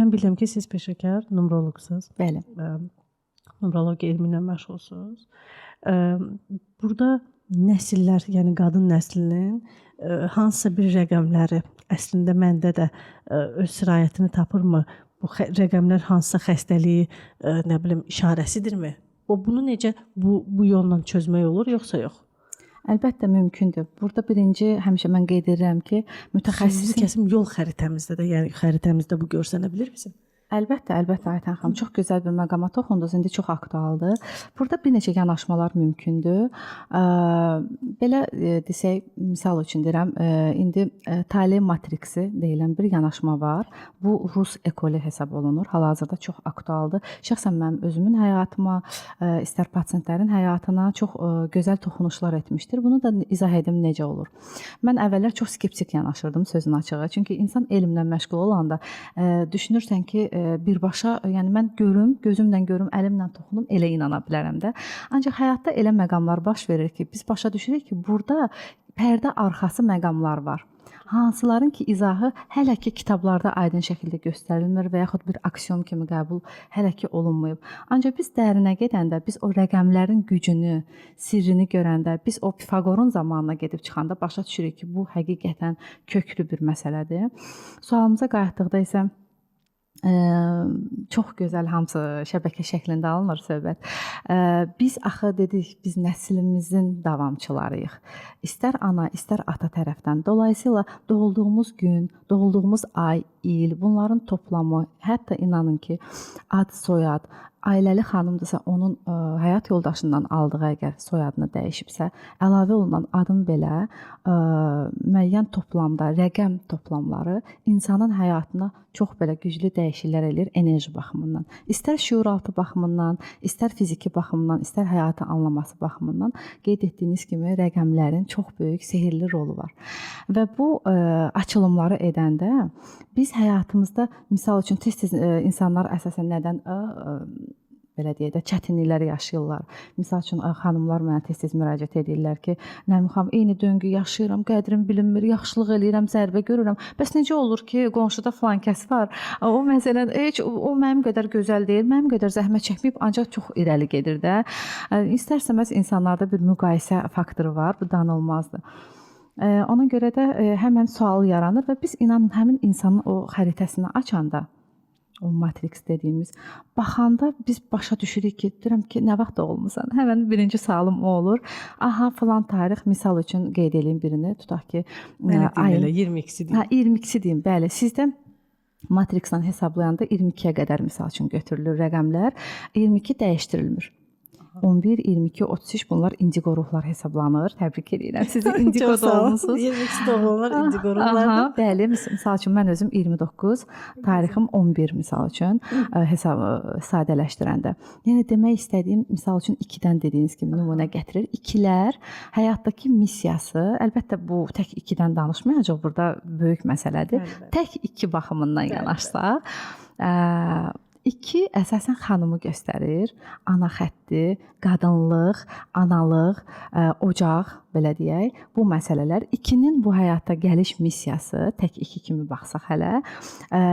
Mən bilirəm ki, siz peşəkar numeroloqsunuz. Bəli. Numerologiya elmi ilə məşğulsunuz. Burada nəsillər, yəni qadın nəslinin hansısa bir rəqəmləri əslində məndə də öz sirayətini tapırmı? Bu rəqəmlər hansısa xəstəliyi, nə bilim, işarəsidirmi? Bunu necə bu yolla çözmək olur, yoxsa yox? Əlbəttə mümkündür. Burada birinci həmişə mən qeyd edirəm ki, mütəxəssis kəsim yol xəritəmizdə də, yəni xəritəmizdə bu görsənə bilər bizim? Əlbəttə, Aytən xanım, çox gözəl bir məqama toxundunuz, indi çox aktualdır. Burada bir neçə yanaşmalar mümkündür. Belə desək, misal üçün deyirəm, indi Tale matriksi deyilən bir yanaşma var. Bu Rus ekolu hesab olunur. Hal-hazırda çox aktualdır. Şəxsən mənim özümün həyatıma, istər pasiyentlərin həyatına çox gözəl toxunuşlar etmişdir. Bunu da izah edim necə olur. Mən əvvəllər çox skeptik yanaşırdım, sözün açığı. Çünki insan elmlə məşğul olanda düşünürsən ki, birbaşa, yəni mən görüm, gözümlə görüm, əlimlə toxunum, elə inana bilərəm də. Ancaq həyatda elə məqamlar baş verir ki, biz başa düşürük ki, burada pərdə arxası məqamlar var. Hansıların ki, izahı hələ ki kitablarda aydın şəkildə göstərilmir və yaxud bir aksiom kimi qəbul hələ ki olunmayıb. Ancaq biz dərinə gedəndə, biz o rəqəmlərin gücünü, sirrini görəndə, biz o Pifaqorun zamanına gedib çıxanda başa düşürük ki, bu həqiqətən köklü bir məsələdir. Sualımıza qayıtdıqda isə çox gözəl, hamısı şəbəkə şəklində alınır söhbət. Biz axı dedik, biz nəslimizin davamçılarıyıq. İstər ana, istər ata tərəfdən. Dolayısıyla doğulduğumuz gün, doğulduğumuz ay, il, bunların toplamı, hətta inanın ki, ad, soyad, ailəli xanımdırsa onun həyat yoldaşından aldığı əgər soyadını dəyişibsə, əlavə olunan adım belə müəyyən toplamda rəqəm toplamları insanın həyatına çox belə güclü dəyişikliklər eləyir enerji baxımından. İstər şüuraltı baxımından, istər fiziki baxımından, istər həyatı anlaması baxımından qeyd etdiyiniz kimi rəqəmlərin çox böyük sehirli rolu var. Və bu açılımları edəndə biz həyatımızda misal üçün tez-tez insanlar əsasən nədən belə deyək də çətinliklər yaşayırlar. Misal üçün xanımlar mənə tez-tez müraciət edirlər ki, Nərmin xanım, eyni döngü yaşayıram, qədrim bilinmir, yaxşılıq eləyirəm, zərbə görürəm. Bəs necə olur ki, qonşuda filan kəs var? O məsələn heç o mənim qədər gözəl deyil, mənim qədər zəhmət çəkməyib, ancaq çox irəli gedir də. İstərsəməz insanlarda bir müqayisə faktoru var, bu danılmazdır. Ona görə də həmən sual yaranır və biz inanın həmin insanın o xəritəsini açanda, o matriks dediyimiz, baxanda biz başa düşürük ki, deyirəm ki, nə vaxt doğulmusan? Həmən birinci sualım o olur. Aha, filan tarix, misal üçün qeyd edeyim birini, tutaq ki, ayın 22-si deyim. 22-si deyim, bəli. Sizdə matrikslə hesablayanda 22-yə qədər misal üçün götürülür rəqəmlər, 22 dəyişdirilmir. 11, 22, 33 bunlar indigo ruhlar hesablanır. Təbrik edirəm. Siz indigo doğulmusunuz. 22 doğulanlar indigo ruhlardır. Bəli, misal üçün mən özüm 29, tarixim 11 misal üçün sadələşdirəndə. Yəni demək istədiyim misal üçün 2-dən dediyiniz kimi nümunə gətirir. 2-lər həyatdakı missiyası, əlbəttə bu tək 2-dən danışmayacaq, burada böyük məsələdir. Tək 2 baxımından yanaşsaq, 2 əsasən xanımı göstərir, ana xətti, qadınlıq, analıq, ocaq, belə deyək, bu məsələlər. 2-nin bu həyata gəliş missiyası, tək 2 kimi baxsaq hələ,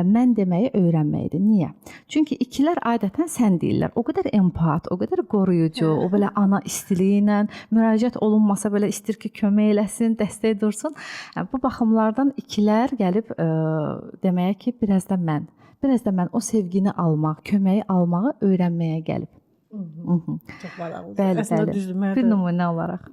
mən deməyi öyrənməkdir. Niyə? Çünki 2-lər adətən sən deyirlər, o qədər empat, o qədər qoruyucu, o belə ana istiliyi ilə, müraciət olunmasa belə istir ki, kömək eləsin, dəstək dursun. Bu baxımlardan 2-lər gəlib deməyə ki, biraz da mən o sevgini almaq, köməyi almağı öyrənməyə gəlib. Çox maraqlıdır. Bəli, bir nümunə olaraq.